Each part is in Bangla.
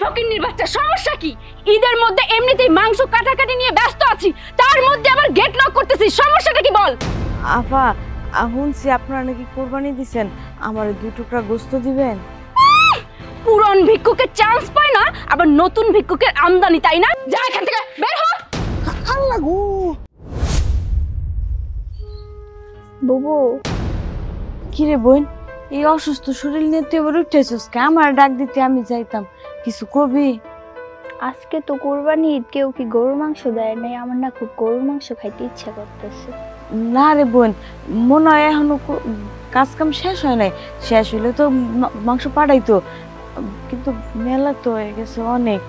ফকিন্নির বাচ্চা, সমস্যা কি? ঈদের মধ্যে এমনিতেই মাংস কাটাকাটি নিয়ে ব্যস্ত আছি, তার মধ্যে আবার গেট নক করতেছিস, সমস্যাটা কি বল? আফা, শুনছি আপনারা নাকি কোরবানি দিছেন, আমার 2 টুকরা গোশত দিবেন। পুরান ভিক্ষুকের চান্স পায় না, আবার নতুন ভিক্ষুকের আমদানি, তাই না? যা এখান থেকে, বের হ। আল্লাহ গো বুবু, কি রে বোন, এই অসুস্থ শরীর নিয়ে তুই এবার উঠেছিস কে? আমার ডাক দিতে আমি যাইতাম, কিছু কবি? আজকে তো কোরবানি ঈদ, কেউ কি গরুর মাংস দেয় নাই? আমার না খুব গরুর মাংস খাইতে ইচ্ছা করতেছে। না রে বোন, মনে হয় এখনো কাজ কাম শেষ হয় নাই, শেষ হইলে তো মাংস পাঠাইতো, কিন্তু মেলা তো হয়ে গেছে অনেক।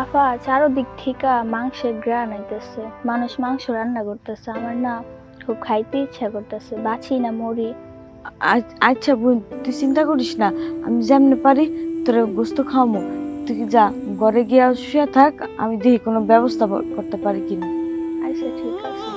আপা, চারোদিক থেকে মাংসের ঘ্রাণ আইতেছে, মানুষ মাংস রান্না করতেছে, আমার না খুব খাইতে ইচ্ছা করতেছে, বাঁচি না মরি। আচ্ছা বোন, তুই চিন্তা করিস না, আমি যেমনি পারি তোর গোস্ত খাওয়ামো, তুই যা ঘরে গিয়া শুয়ে থাক, আমি দেখি কোনো ব্যবস্থা করতে পারি কিনা। আচ্ছা ঠিক আছে।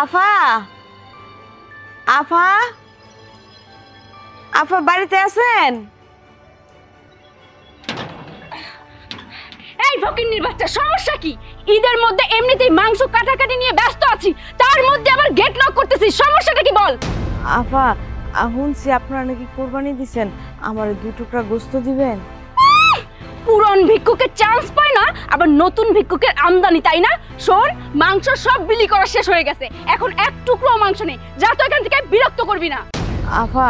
আফা, আফা, আফা বাড়িতে আছেন? এই ফকিন্নির বাচ্চা, সমস্যা কি? ঈদের মধ্যে এমনিতেই মাংস কাটাকাটি নিয়ে ব্যস্ত আছি, তার মধ্যে আবার গেট নক করতেছিস, সমস্যাটা কি বল? আফা, শুনছি আপনারা নাকি কোরবানি দিছেন, আমার 2 টুকরা গোশত দিবেন। পুরান ভিক্ষুকের চান্স পায় না, আবার নতুন ভিক্ষুকের আমদানি, তাই না? শোন, মাংস সব বিলি করা শেষ হয়ে গেছে, এখন এক টুকরো মাংস নেই, যা তো এখান থেকে, বিরক্ত করবি না। আফা,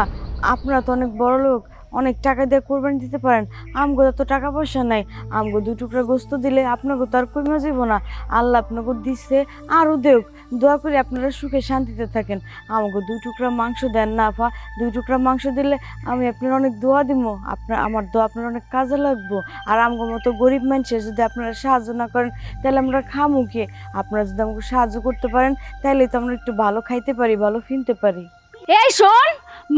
আপনারা তো অনেক বড় লোক, অনেক টাকা দিয়ে কোরবানি দিতে পারেন, আমগো তো টাকা পয়সা নাই, আমগো 2 টুকরা গোশত দিলে আপনাকে তো আর কমে যাব না, আল্লাহ আপনাকে দিচ্ছে আরও দেখ, দোয়া করি আপনারা সুখে শান্তিতে থাকেন, আমাকে 2 টুকরা মাংস দেন না আফা, 2 টুকরা মাংস দিলে আমি আপনার অনেক দোয়া দিব, আমার দোয়া আপনার অনেক কাজে লাগবো, আর আমগো মতো গরিব মানুষের যদি আপনারা সাহায্য না করেন তাহলে আমরা খামু কি? আপনারা যদি আমাকে সাহায্য করতে পারেন তাহলে তো আমরা একটু ভালো খাইতে পারি, ভালো কিনতে পারি। এই শোন,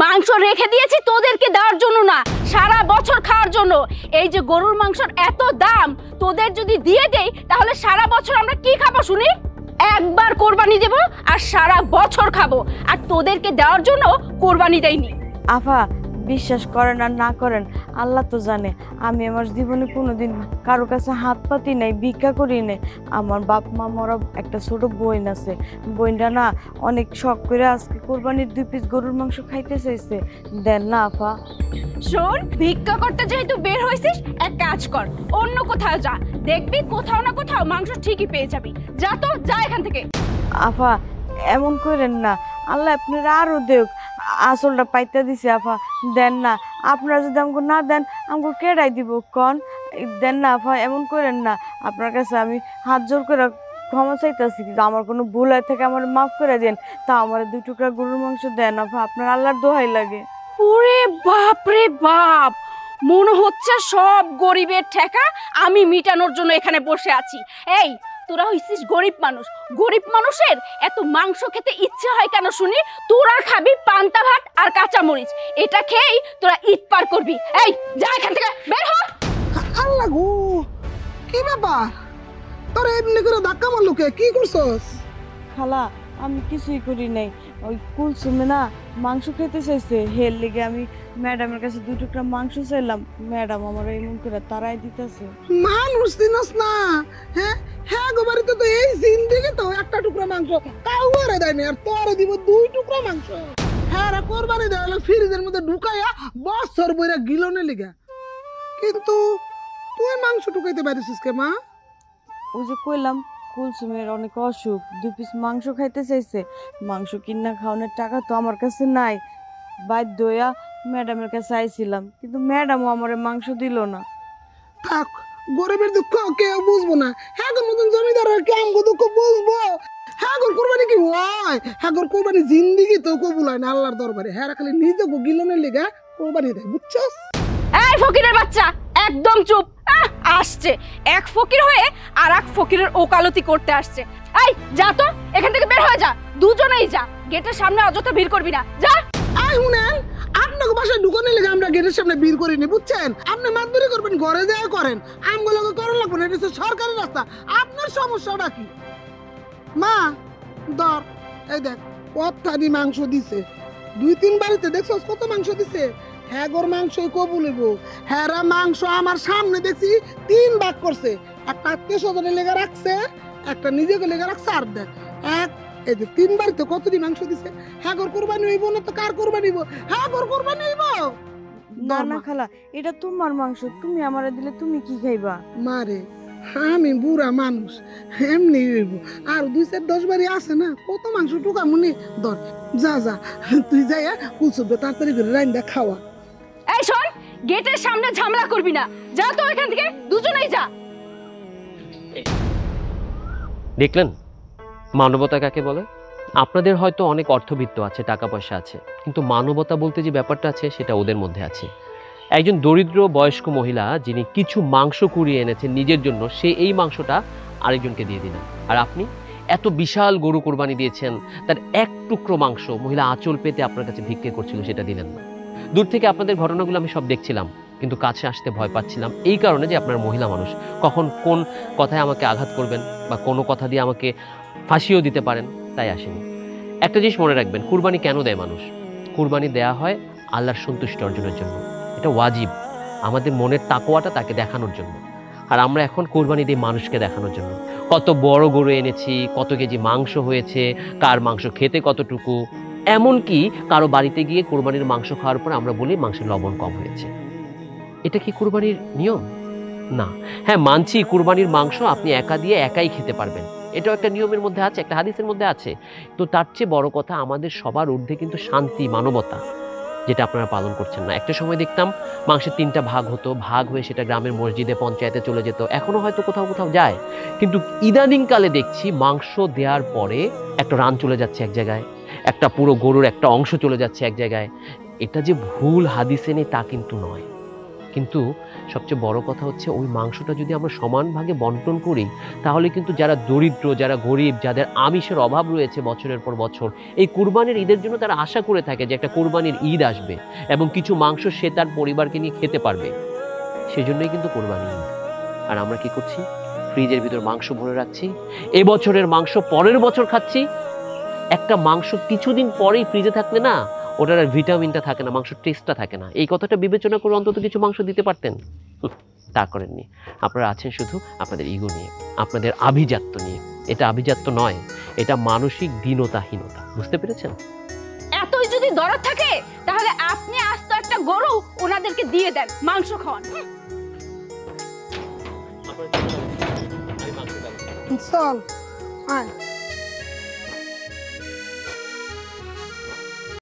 মাংস রেখে দিয়েছি তোদেরকে দেওয়ার জন্য না, সারা বছর খাওয়ার জন্য। এই যে গরুর মাংসের এত দাম, তোদের যদি দিয়ে দেই তাহলে সারা বছর আমরা কি খাবো শুনি? একবার কোরবানি দেব আর সারা বছর খাবো, আর তোদেরকে দেওয়ার জন্য কোরবানি দেইনি। আফা, বিশ্বাস করেন আর না করেন আল্লাহ তো জানে, আমি আমার জীবনে কোনোদিন কারো কাছে হাত পাতি নাই, ভিক্ষা করি নাই। আমার বাপ মা মরা একটা ছোট বোন আছে, বোনটা না অনেক শখ করে আজকে কোরবানির 2 পিস গরুর মাংস খাইতে চাইছে, দেন না আফা। শোন, ভিক্ষা করতে যেহেতু বের হয়েছিস, এক কাজ কর, অন্য কোথাও যা, দেখবি কোথাও না কোথাও মাংস ঠিকই পেয়ে যাবি, যা তো, যা এখান থেকে। আফা, এমন করেন না, আল্লাহ আপনারা আরো দেখ, আসলটা পাইতে দিছে আফা, দেন না, আপনারা যদি আমাকে না দেন আমাকে কেডাই দিব কন? দেন না আফা, এমন করেন না, আপনার কাছে আমি হাত জোর করে ক্ষমা চাইতেছি, কিন্তু আমার কোনো ভুল হয়ে থেকে আমার মাফ করে দেন, তা আমার 2 টুকরা গরুর মাংস দেন আফা, আপনার আল্লাহর দোহাই লাগে। ওরে বাপ রে বাপ, মনে হচ্ছে সব গরিবের ঠেকা আমি মিটানোর জন্য এখানে বসে আছি। এই, তোরা হইছিস গরিব মানুষ, গরিব মানুষের এত মাংস খেতে ইচ্ছে হয় কেন শুনি? তোরা খাবি পান্তা ভাত আর কাঁচা মরিচ, এটা খেয়েই তোরা ঈদ পার করবি। এই, যা এখান থেকে, বের হ। আল্লাহ গো কি ব্যাপার, তোর এমনি করে ধাক্কা মারলো কে? কি করছস? খালা, আমি কিছুই করি নাই, ওই কুলসুমে না মাংস খেতে চাইছে, হের লেগে আমি ম্যাডামের কাছে 2 টুকরা মাংস চাইলাম, ম্যাডাম আমার এমন করে তারাই দিতেছে। মানুষ দিনস না, হ্যাঁ হ্যাঁ গো, বাড়িতে তো এই জিন্দেগি তো একটা টুকরা মাংস কাউরে দেয়নি, আর তোরে দিব 2 টুকরা মাংস। হ্যাঁ রে, কোরবানি দেওয়া হলো ফ্রিজের মধ্যে ঢুকাইয়া বছর বইরা গিলনে লিগা, কিন্তু তুই মাংস ঢুকাইতে পারিস কে মা? ওই যে কইলাম কুলসুমের অনেক অসুখ, 2 পিস মাংস খাইতে চাইছে, মাংস কিনা খাওয়ানোর টাকা তো আমার কাছে নাই, বাধ্য হইয়া ম্যাডামের কাছে আইছিলাম, কিন্তু ম্যাডামও আমার মাংস দিল না। থাক, গরিবের দুঃখ কেউ বুঝবো না, হ্যাঁ গো মতন জমিদার কি আমগো দুঃখ বুঝবো? হ্যাঁ গো কোরবানি কি হয়? হ্যাঁ গো কোরবানি জিন্দিগি তো কবুল হয় না আল্লাহর দরবারে, হ্যাঁ খালি নিজে গিলনের লেগা কোরবানি দেয়, বুঝছস? এই ফকিরের বাচ্চা, একদম চুপ। আসছে এক ফকির হয়ে আর এক ফকিরের ওকালতি করতে আসছে। এই, যা তো, এখান থেকে বের হয়ে যা, দুজনেই যা, গেটের সামনে অযথা ভিড় করবি না, যা। আই শুনেন, বাসায় ঢুকানোর লেগে আমরা গেটের সামনে বীর করিনি, বুঝছেন? আপনি মাতবরি করবেন, ঘরে যায় করেন, আমগুলোকে করার লাগবে না, এটা হচ্ছে সরকারি রাস্তা। আপনার সমস্যাটা কি? মা ধর, এই দেখ কত্থানি মাংস দিছে, 2-3 বাড়িতে দেখছস কত মাংস দিছে। হ্যাঁ গোর মাংসই কবুলিব। হ্যাঁ মাংস আমার সামনে দেখছি 3 ভাগ করছে, একটা আত্মীয় স্বজনের লেগে রাখছে, একটা নিজেকে লেগে রাখছে। আর দেখ এই যে 3 বাড়িতে কতটি মাংস দিছে। হ্যাঁ গোর কোরবানি হইব না তো কার কোরবানি হইব? হ্যাঁ গোর কোরবানি হইব। না না খালা, এটা তোমার মাংস, তুমি আমারে দিলে তুমি কি খাইবা? মারে আমি বুড়া মানুষ, এমনি হইব। আর 2-4-10 বাড়ি আছে না, কত মাংস টুকা মনে ধর। যা যা তুই যাই কুলসুবে তাড়াতাড়ি করে রাইন্দা খাওয়া। এই শোন, গেটের সামনে ঝামেলা করবি না, যা তো এখান থেকে, দুজনেই যা। দেখলেন মানবতা কাকে বলে? আপনাদের হয়তো অনেক অর্থবিত্ত আছে, টাকা পয়সা আছে, কিন্তু মানবতা বলতে যে ব্যাপারটা আছে সেটা ওদের মধ্যে আছে। একজন দরিদ্র বয়স্ক মহিলা যিনি কিছু মাংস কুড়িয়ে এনেছেন নিজের জন্য, সে এই মাংসটা আরেকজনকে দিয়ে দিলেন। আর আপনি এত বিশাল গরু কোরবানি দিয়েছেন, তার এক টুকরো মাংস মহিলা আঁচল পেতে আপনার কাছে ভিক্ষে করছিল, সেটা দিলেন না। দূর থেকে আপনাদের ঘটনাগুলো আমি সব দেখছিলাম, কিন্তু কাছে আসতে ভয় পাচ্ছিলাম এই কারণে যে আপনার মহিলা মানুষ, কখন কোন কথায় আমাকে আঘাত করবেন বা কোনো কথা দিয়ে আমাকে ফাঁসিও দিতে পারেন, তাই আসেনি। একটা জিনিস মনে রাখবেন, কুরবানি কেন দেয় মানুষ? কুরবানি দেয়া হয় আল্লাহর সন্তুষ্টি অর্জনের জন্য, এটা ওয়াজিব, আমাদের মনের তাকওয়াটা তাকে দেখানোর জন্য। আর আমরা এখন কুরবানি দিই মানুষকে দেখানোর জন্য। কত বড় গরু এনেছি, কত কেজি মাংস হয়েছে, কার মাংস খেতে কতটুকু, এমনকি কারো বাড়িতে গিয়ে কুরবানির মাংস খাওয়ার পর আমরা বলি মাংসের লবণ কম হয়েছে। এটা কি কুরবানির নিয়ম? না। হ্যাঁ মানছি, কুরবানির মাংস আপনি একা দিয়ে একাই খেতে পারবেন, এটাও একটা নিয়মের মধ্যে আছে, একটা হাদিসের মধ্যে আছে। তো তার চেয়ে বড় কথা, আমাদের সবার ঊর্ধ্বে কিন্তু শান্তি, মানবতা, যেটা আপনারা পালন করছেন না। একটা সময় দেখতাম মাংসের 3টা ভাগ হতো, ভাগ হয়ে সেটা গ্রামের মসজিদে পঞ্চায়েতে চলে যেত, এখনো হয়তো কোথাও কোথাও যায়। কিন্তু ইদানিং কালে দেখছি মাংস দেওয়ার পরে একটা রান চলে যাচ্ছে এক জায়গায়, একটা পুরো গরুর একটা অংশ চলে যাচ্ছে এক জায়গায়। এটা যে ভুল হাদিসে নেই তা কিন্তু নয়, কিন্তু সবচেয়ে বড় কথা হচ্ছে ওই মাংসটা যদি আমরা সমান ভাগে বন্টন করি, তাহলে কিন্তু যারা দরিদ্র, যারা গরিব, যাদের আমিষের অভাব রয়েছে বছরের পর বছর, এই কুরবানির ঈদের জন্য তারা আশা করে থাকে যে একটা কুরবানির ঈদ আসবে এবং কিছু মাংস সে তার পরিবারকে নিয়ে খেতে পারবে, সেজন্যই কিন্তু কুরবানি ঈদ। আর আমরা কি করছি? ফ্রিজের ভিতর মাংস ভরে রাখছি, এবছরের মাংস পরের বছর খাচ্ছি। একটা মাংস কিছুদিন পরেই ফ্রিজে থাকলে না, ওটার আর ভিটামিনটা থাকে না, মাংসের টেস্টটা থাকে না। এই কথাটা বিবেচনা করে অন্তত কিছু মাংস দিতে পারতেন, তা করেননি। আপনারা আছেন শুধু আপনাদের ইগো নিয়ে, আপনাদের আভিজাত্য নিয়ে। এটা আভিজাত্য নয়, এটা মানসিক দীনতাহীনতা। বুঝতে পেরেছেন? এতই যদি দরদ থাকে তাহলে আপনি আস্ত একটা গরু ওনাদেরকে দিয়ে দেন, মাংস খাওয়ান। চল আয়।